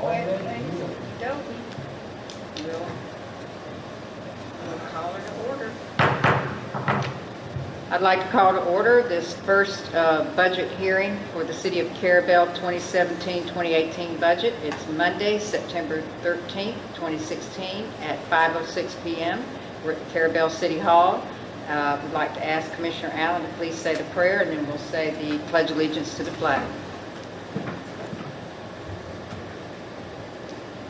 We'll call it to order. I'd like to call to order this first budget hearing for the City of Carrabelle 2017-2018 budget. It's Monday, September 13th, 2016 at 5:06 p.m. We're at the Carrabelle City Hall. We'd like to ask Commissioner Allen to please say the prayer, and then we'll say the Pledge of Allegiance to the flag.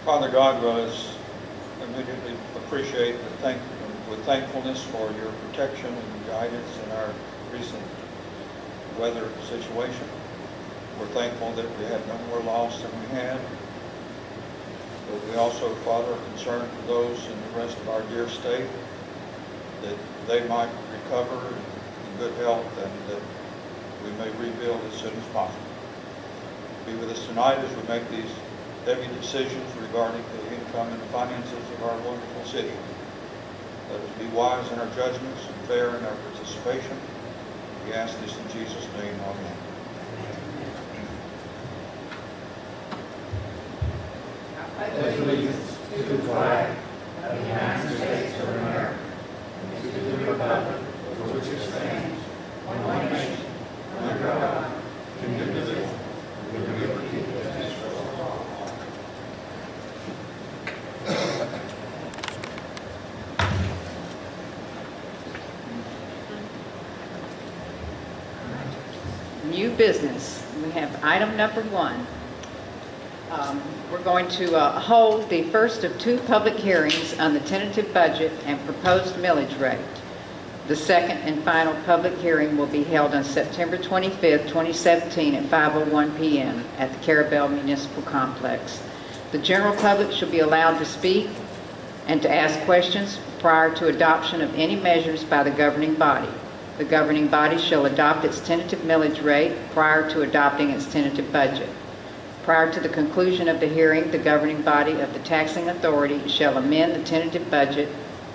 Father God, let us immediately appreciate with thankfulness for your protection and guidance in our recent weather situation. We're thankful that we had no more loss than we had. But we also, Father, are concerned for those in the rest of our dear state, that they might recover in good health and that we may rebuild as soon as possible. Be with us tonight as we make these heavy decisions regarding the income and finances of our wonderful city. Let us be wise in our judgments and fair in our participation. We ask this in Jesus' name. Amen. I pledge allegiance to the flag of the United States of America and to the republic for which it stands, one nation, under God, indivisible, with liberty and justice for all. New business. We have item number 1. We're going to hold the first of 2 public hearings on the tentative budget and proposed millage rate. The second and final public hearing will be held on September 25th, 2017 at 5:01 p.m. at the Carrabelle Municipal Complex. The general public shall be allowed to speak and to ask questions prior to adoption of any measures by the governing body. The governing body shall adopt its tentative millage rate prior to adopting its tentative budget. Prior to the conclusion of the hearing, the governing body of the taxing authority shall amend the tentative budget,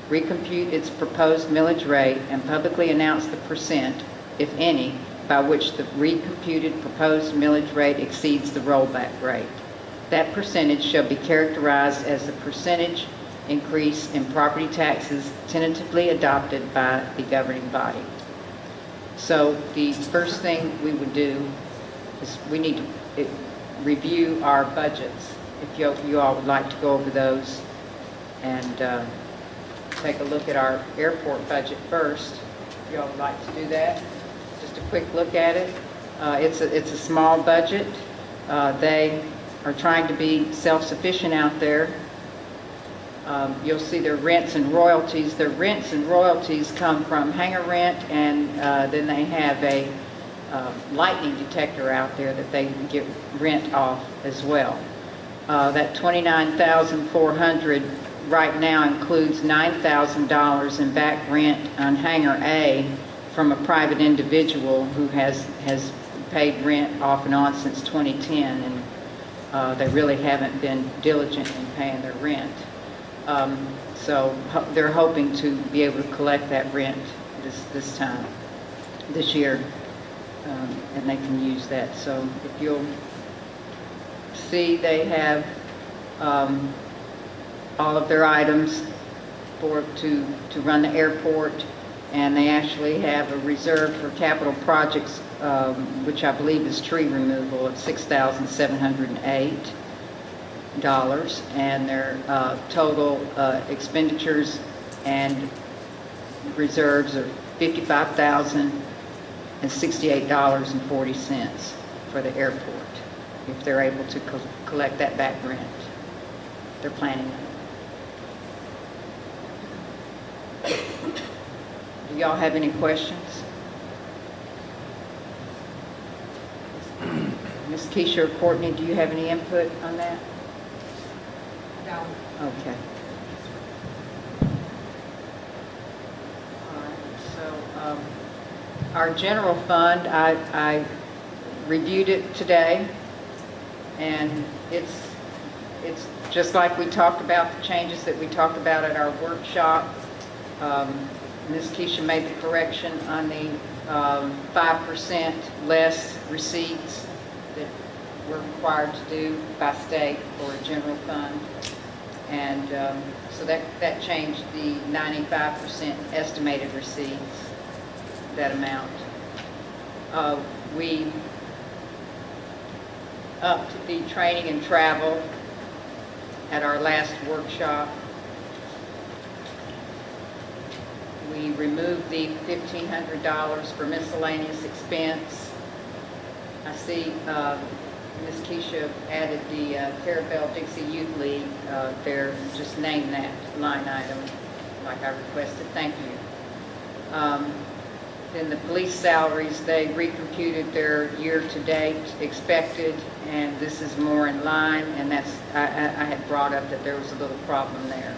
recompute its proposed millage rate, and publicly announce the percent, if any, by which the recomputed proposed millage rate exceeds the rollback rate. That percentage shall be characterized as the percentage increase in property taxes tentatively adopted by the governing body. So the first thing we would do is we need to review our budgets. If you all would like to go over those and take a look at our airport budget first. If you all would like to do that, just a quick look at it. It's a small budget. They are trying to be self-sufficient out there. You'll see their rents and royalties. Their rents and royalties come from hangar rent, and then they have a lightning detector out there that they get rent off as well. That $29,400 right now includes $9,000 in back rent on hangar A from a private individual who has paid rent off and on since 2010, and they really haven't been diligent in paying their rent. So they're hoping to be able to collect that rent this year, and they can use that. So if you'll see, they have all of their items to run the airport, and they actually have a reserve for capital projects, which I believe is tree removal, of $6,708. And their total expenditures and reserves are $55,068.40 for the airport, if they're able to collect that back rent. They're planning on it. Do y'all have any questions? Ms. Keisha or Courtney, do you have any input on that? No. Okay. All right, so our general fund, I reviewed it today, and it's just like we talked about, the changes that we talked about at our workshop. Ms. Keisha made the correction on the 5% less receipts that we're required to do by state for a general fund. And so that changed the 95% estimated receipts, that amount. We upped the training and travel at our last workshop. We removed the $1,500 for miscellaneous expense. I see Ms. Keisha added the Carrabelle Dixie Youth League there. Just name that line item like I requested. Thank you. Then the police salaries, they recomputed their year-to-date expected, and this is more in line, and that's, I had brought up that there was a little problem there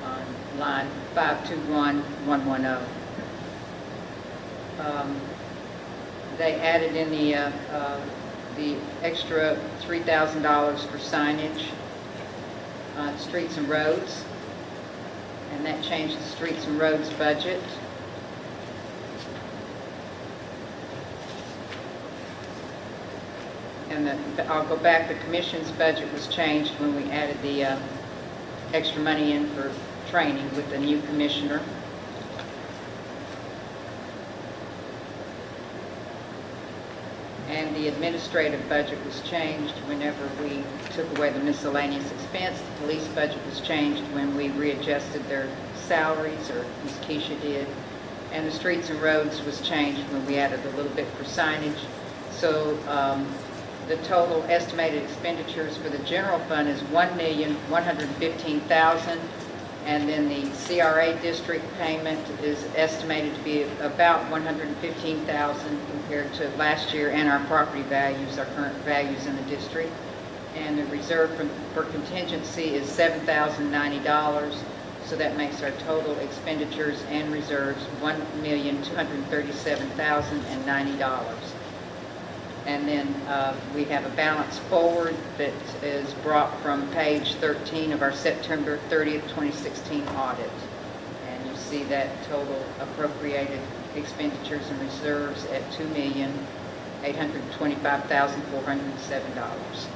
on line 521110. They added in the extra $3,000 for signage on streets and roads, and that changed the streets and roads budget. And I'll go back, the commission's budget was changed when we added the extra money in for training with the new commissioner. And the administrative budget was changed whenever we took away the miscellaneous expense. The police budget was changed when we readjusted their salaries, or Ms. Keisha did. And the streets and roads was changed when we added a little bit for signage. So the total estimated expenditures for the general fund is $1,115,000, and then the CRA district payment is estimated to be about $115,000 compared to last year, and our property values, our current values in the district. And the reserve for contingency is $7,090, so that makes our total expenditures and reserves $1,237,090. And then we have a balance forward that is brought from page 13 of our September 30th, 2016 audit. And you see that total appropriated expenditures and reserves at $2,825,407.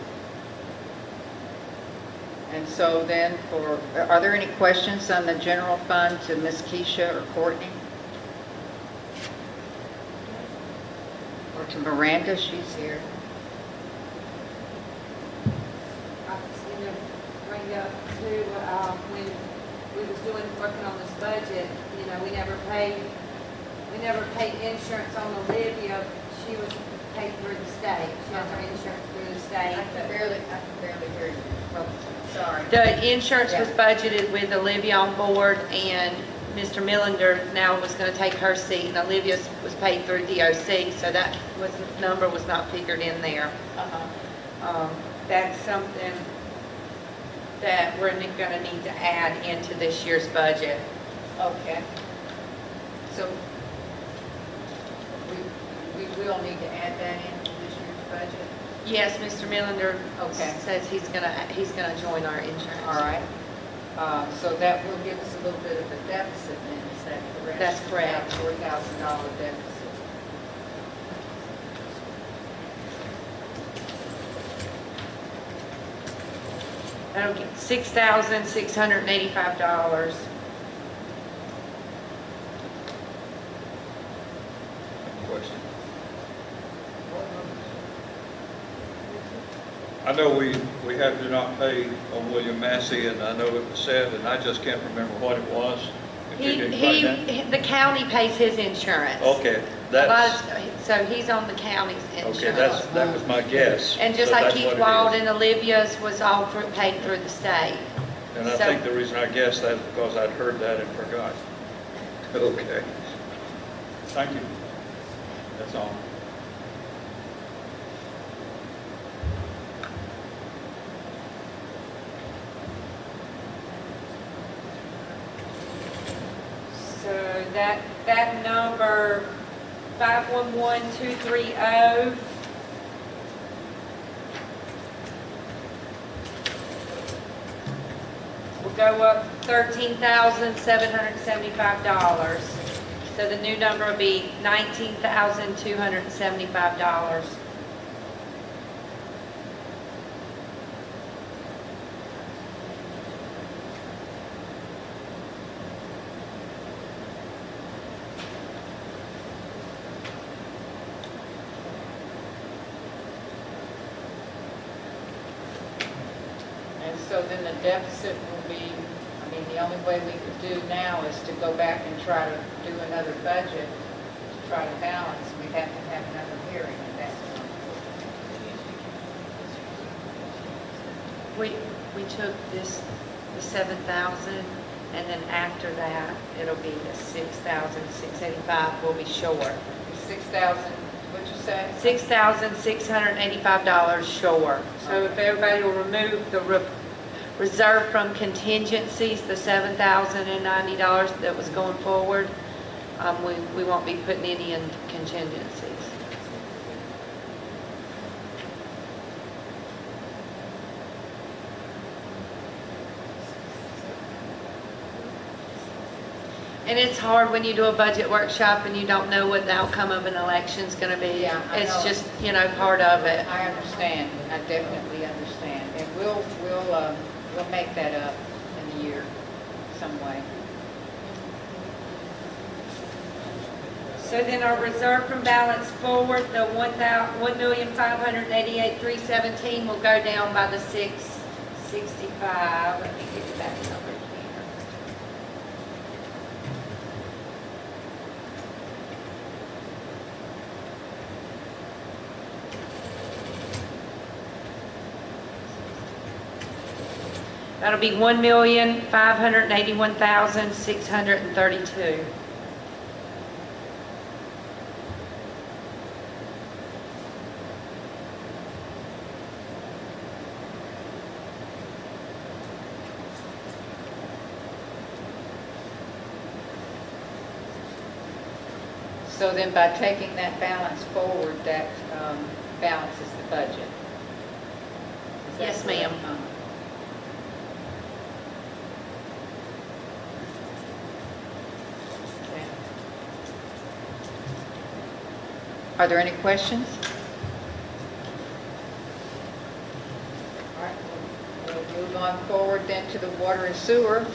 And so then are there any questions on the general fund to Ms. Keisha or Courtney? Or to Miranda, she's here. I was going to bring up too, when we was working on this budget, you know, we never paid insurance on Olivia. She was paid through the state. She has her insurance through the state. I can barely hear you. Oh, sorry. The insurance was budgeted with Olivia on board, and Mr. Millender now was going to take her seat, and Olivia was paid through DOC, so that number was not figured in there. That's something that we're going to need to add into this year's budget. Okay. So we will need to add that into this year's budget? Yes, Mr. Millender says he's going to join our insurance. All right. So that will give us a little bit of a deficit then, is that correct? That's correct. $4,000 deficit. That'll get $6,685. Question. I know we had to not pay on William Massey, and I know it was said, and I just can't remember what it was. If you can explain that. The county pays his insurance. Okay, So he's on the county's insurance. okay, that was my guess. And just So like that's Keith what it Wald is. and Olivia's was all paid through the state. And I So- think the reason I guessed that is because I'd heard that and forgot. Okay. Thank you. That's all. So that number 511230 will go up $13,775. So the new number will be $19,275. And so then the deficit will be, I mean, the only way we could do now is to go back and try to do another budget to try to balance. We'd have to have another hearing at that point. We took this, the 7,000, and then after that, it'll be the 6,685 will be short. 6,000, what'd you say? $6,685 short. So if everybody will remove the reserve from contingencies, the $7,090 that was going forward, we won't be putting any in contingencies. And it's hard when you do a budget workshop and you don't know what the outcome of an election's going to be. Yeah, I It's know. just, part of it. I understand. I definitely understand. And we'll make that up in the year some way. So then our reserve from balance forward, the 1,588,317 will go down by the 665. Let me get that number here. That'll be 1,581,632. So then by taking that balance forward, that balances the budget. Is that Yes, ma'am. correct? Okay. Are there any questions? All right, we'll move on forward then to the water and sewer.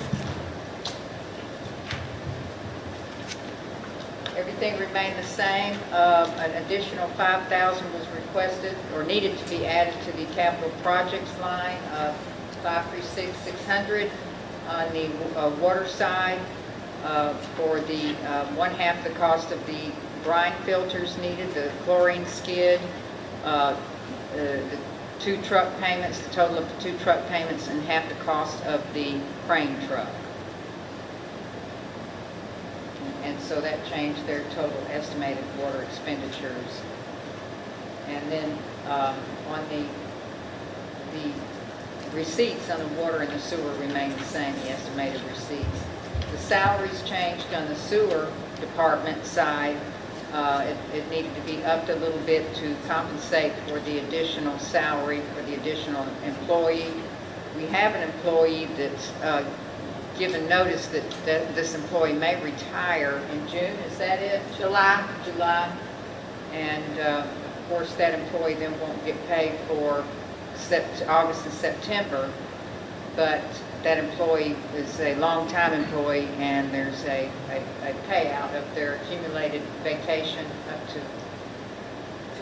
Everything remained the same. An additional 5,000 was requested or needed to be added to the capital projects line of 536,600 on the water side for the one half the cost of the brine filters needed, the chlorine skid, the 2 truck payments, the total of the 2 truck payments, and half the cost of the crane truck. And so that changed their total estimated water expenditures. And then on the receipts on the water and the sewer remained the same, the estimated receipts. The salaries changed on the sewer department side. It needed to be upped a little bit to compensate for the additional salary for the additional employee. We have an employee that's given notice that this employee may retire in June, is that it? July. And of course, that employee then won't get paid for August and September, but that employee is a long-time employee, and there's a payout of their accumulated vacation up to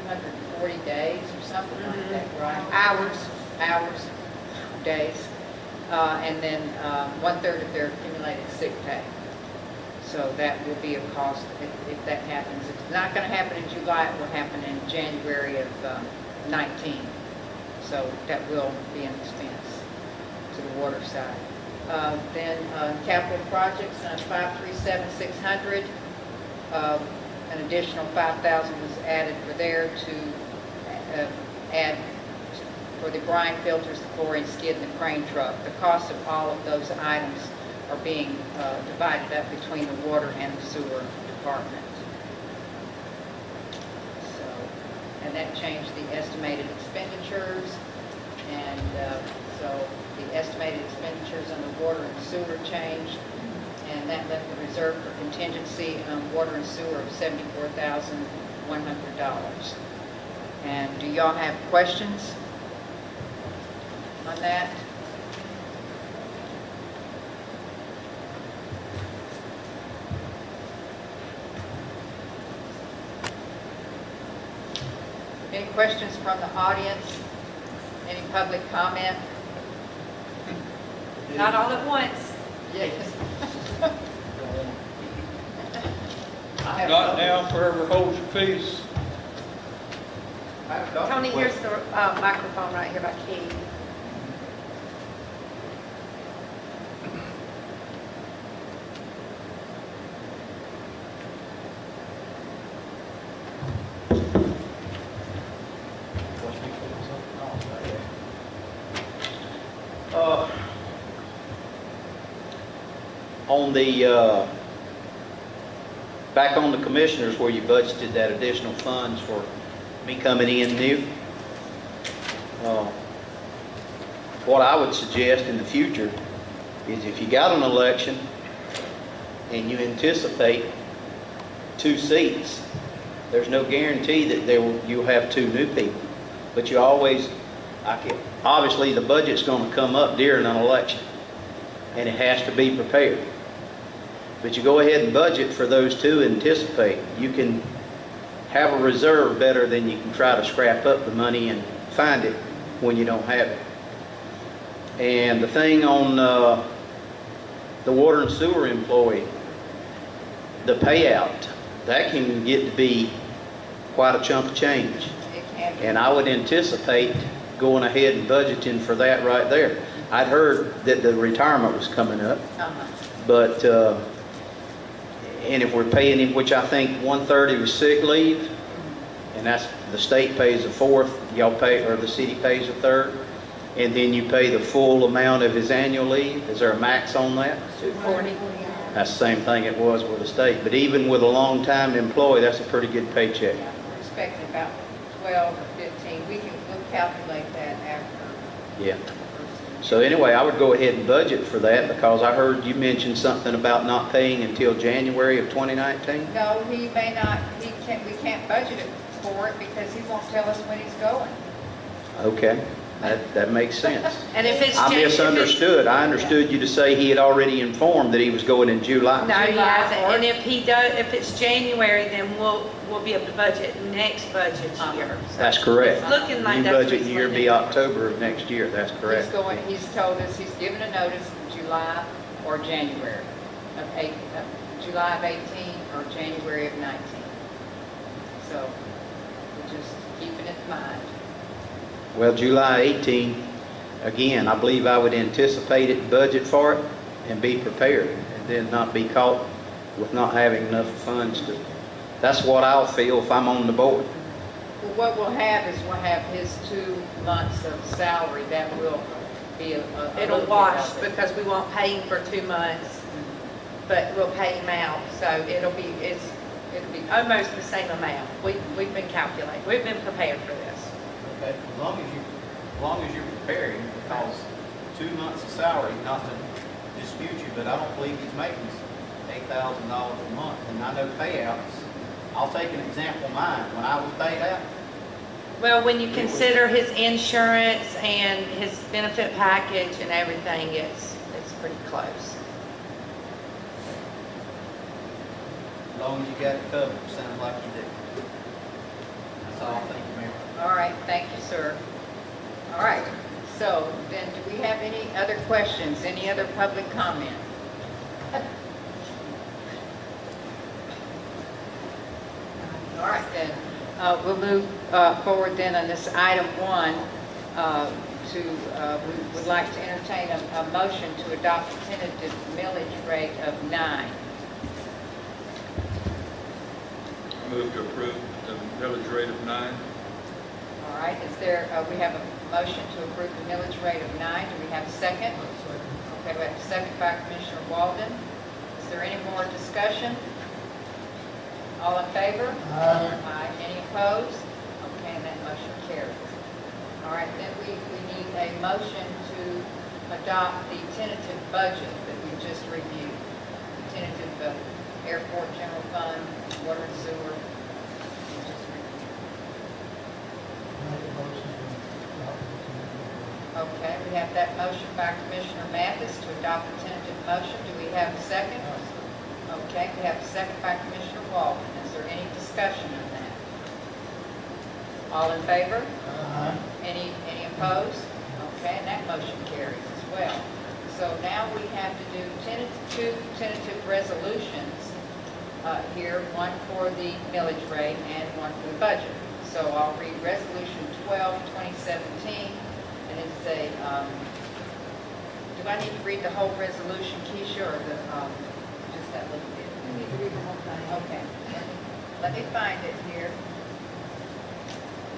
240 days or something like that, right? Hours, days. And then 1/3 of their accumulated sick pay. So that will be a cost if that happens. If it's not going to happen in July, it will happen in January of 19. So that will be an expense to the water side. Then capital projects on 537,600. An additional 5,000 was added for there to add for the brine filters, the chlorine skid, and the crane truck. The cost of all of those items are being divided up between the water and the sewer department. So, and that changed the estimated expenditures, and so the estimated expenditures on the water and sewer changed, and that left the reserve for contingency on water and sewer of $74,100. And do y'all have questions on that? Any questions from the audience? Any public comment? Not all at once. Yes. Not now, forever hold your peace. Tony, here's the microphone right here by Keith. On the, back on the commissioners where you budgeted that additional funds for me coming in new, what I would suggest in the future is if you got an election and you anticipate 2 seats, there's no guarantee that you'll have 2 new people. But you always, obviously the budget's going to come up during an election and it has to be prepared. But you go ahead and budget for those 2 and anticipate. You can have a reserve better than you can try to scrap up the money and find it when you don't have it. And the thing on the water and sewer employee, the payout, that can get to be quite a chunk of change. It can be. And I would anticipate going ahead and budgeting for that right there. I'd heard that the retirement was coming up, but and if we're paying him, which I think 1/3 was sick leave, and that's the state pays 1/4, y'all pay, or the city pays 1/3, and then you pay the full amount of his annual leave. Is there a max on that? 240. That's the same thing it was with the state. But even with a long-time employee, that's a pretty good paycheck. Yeah, we're expecting about 12 or 15. We'll calculate that after. Yeah. So anyway, I would go ahead and budget for that because I heard you mention something about not paying until January of 2019. No, he may not, we can't budget it for it because he won't tell us when he's going. Okay, that makes sense. And if it's I misunderstood. I understood you to say he had already informed that he was going in July. No, he hasn't. And if he does, if it's January, then we'll be able to budget next budget year. So That's correct. It's looking like New that's budget year reasonable. be October of next year. That's correct. He's told us he's given a notice in July or January of July of 18 or January of 19. So we're just keeping it in mind. Well, July 18, again, I believe I would anticipate it, budget for it, and be prepared, and then not be caught with not having enough funds to. That's what I'll feel if I'm on the board. Well, what we'll have is we'll have his 2 months of salary. That will be a It'll little bit wash of it. because we won't pay him for 2 months, but we'll pay him out. So it'll be almost the same amount. We've been calculating. We've been prepared for this. Okay, as long as you're preparing, because 2 months of salary, not to dispute you, but I don't believe he's making $8,000 a month, and I know payouts. I'll take an example of mine. When I was paid out, Well, when you consider his insurance and his benefit package and everything, it's pretty close. as long as you got it covered, sounds like you do. That's all. Thank you, Mayor. All right, thank you, sir. All right, so then do we have any other questions, any other public comment? All right, then, we'll move forward then on this item 1 we would like to entertain a motion to adopt a tentative millage rate of 9. Move to approve the millage rate of 9. All right, is there, we have a motion to approve the millage rate of 9. Do we have a second? Okay, we have a second by Commissioner Walden. Is there any more discussion? All in favor? Aye. Any opposed? Okay, and that motion carries. All right, then we need a motion to adopt the tentative budget that we just reviewed. The tentative airport general fund, water and sewer. We just reviewed. Okay, we have that motion by Commissioner Mathis to adopt the tentative motion. Do we have a second? Okay, we have a second by Commissioner Walden. Is there any discussion on that? All in favor? Any opposed? Okay, and that motion carries as well. So now we have to do two tentative resolutions here, one for the millage rate and one for the budget. So I'll read Resolution 12, 2017, and it's a, do I need to read the whole resolution, Keisha, or just that little bit? You need to read the whole thing. Okay, let me find it here.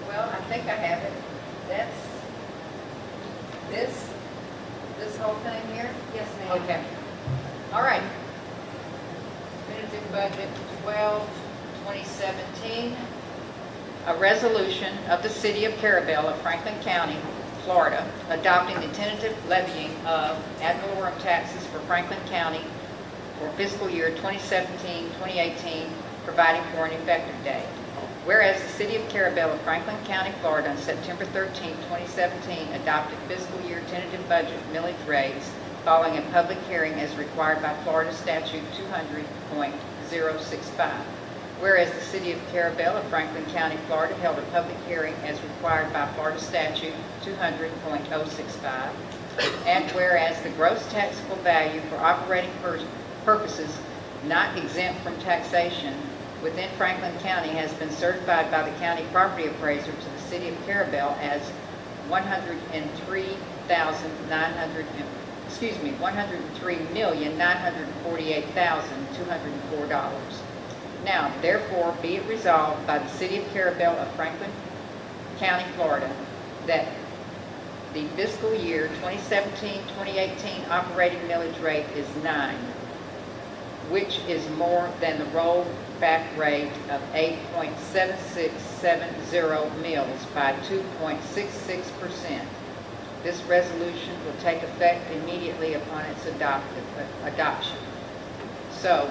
Well, I think I have it. That's this whole thing here? Yes, ma'am. Okay. All right. Tentative budget 12, 2017. A resolution of the City of Carrabelle of Franklin County, Florida, adopting the tentative levying of ad valorem taxes for Franklin County for fiscal year 2017-2018, providing for an effective date. Whereas the City of Carrabelle of Franklin County, Florida, on September 13, 2017, adopted fiscal year tentative budget millage rates following a public hearing as required by Florida Statute 200.065. Whereas the City of Carrabelle of Franklin County, Florida, held a public hearing as required by Florida Statute 200.065. And whereas the gross taxable value for operating purposes not exempt from taxation within Franklin County has been certified by the county property appraiser to the City of Carrabelle as $103,948,204. Now, therefore, be it resolved by the City of Carrabelle of Franklin County, Florida, that the fiscal year 2017-2018 operating millage rate is 9, which is more than the rollback rate of 8.7670 mils by 2.66%. This resolution will take effect immediately upon its adoption. So,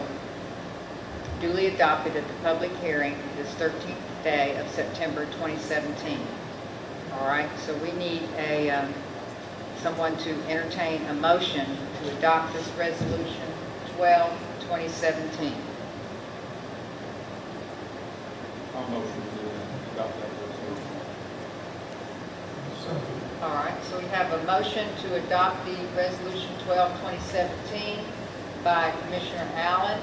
duly adopted at the public hearing this 13th day of September 2017. All right, so we need someone to entertain a motion to adopt this resolution 12, 2017. I'll motion to adopt that resolution. All right, so we have a motion to adopt the resolution 12, 2017 by Commissioner Allen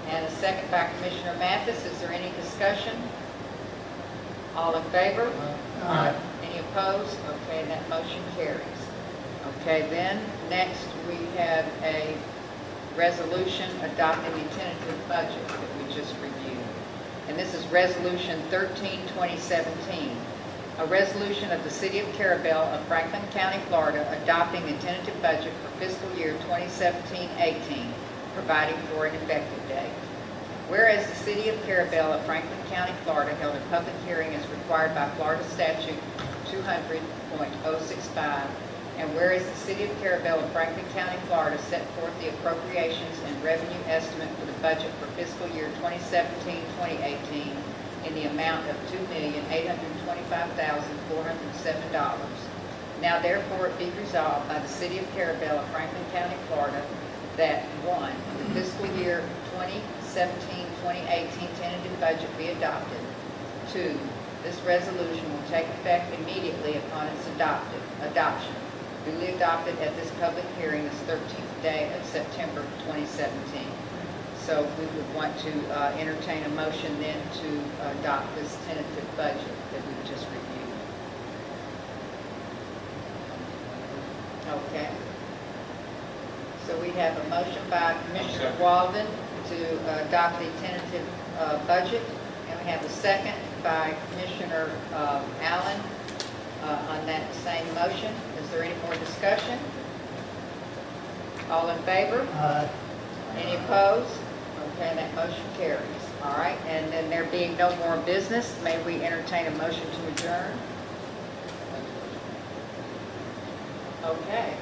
and a second by Commissioner Mathis. Is there any discussion? All in favor? Aye. Any opposed? Okay, that motion carries. Okay, then next we have a resolution adopting the tentative budget that we just reviewed. And this is Resolution 13, 2017. A resolution of the City of Carrabelle of Franklin County, Florida, adopting the tentative budget for fiscal year 2017-18, providing for an effective date. Whereas the City of Carrabelle of Franklin County, Florida, held a public hearing as required by Florida Statute 200.065, and whereas the City of Carrabelle of Franklin County, Florida, set forth the appropriations and revenue estimate for the budget for fiscal year 2017-2018 in the amount of $2,825,407. Now therefore it be resolved by the City of Carrabelle of Franklin County, Florida, that 1, the fiscal year 2017-2018 tentative budget be adopted. 2, this resolution will take effect immediately upon its adoption, duly adopted at this public hearing this 13th day of September 2017. So we would want to entertain a motion then to adopt this tentative budget that we just reviewed. Okay. So we have a motion by Commissioner Walden to adopt the tentative budget, and we have a second by Commissioner Allen on that same motion. Is there any more discussion? All in favor? Aye. Any opposed? Okay, that motion carries. All right, and then there being no more business, may we entertain a motion to adjourn? Okay,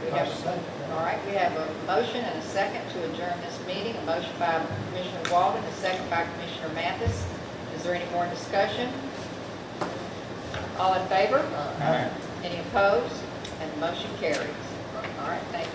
all right, we have a motion and a second to adjourn this meeting. A motion by Commissioner Walden, a second by Commissioner Mathis. Is there any more discussion? All in favor? Aye. Any opposed? And the motion carries. All right, thank you.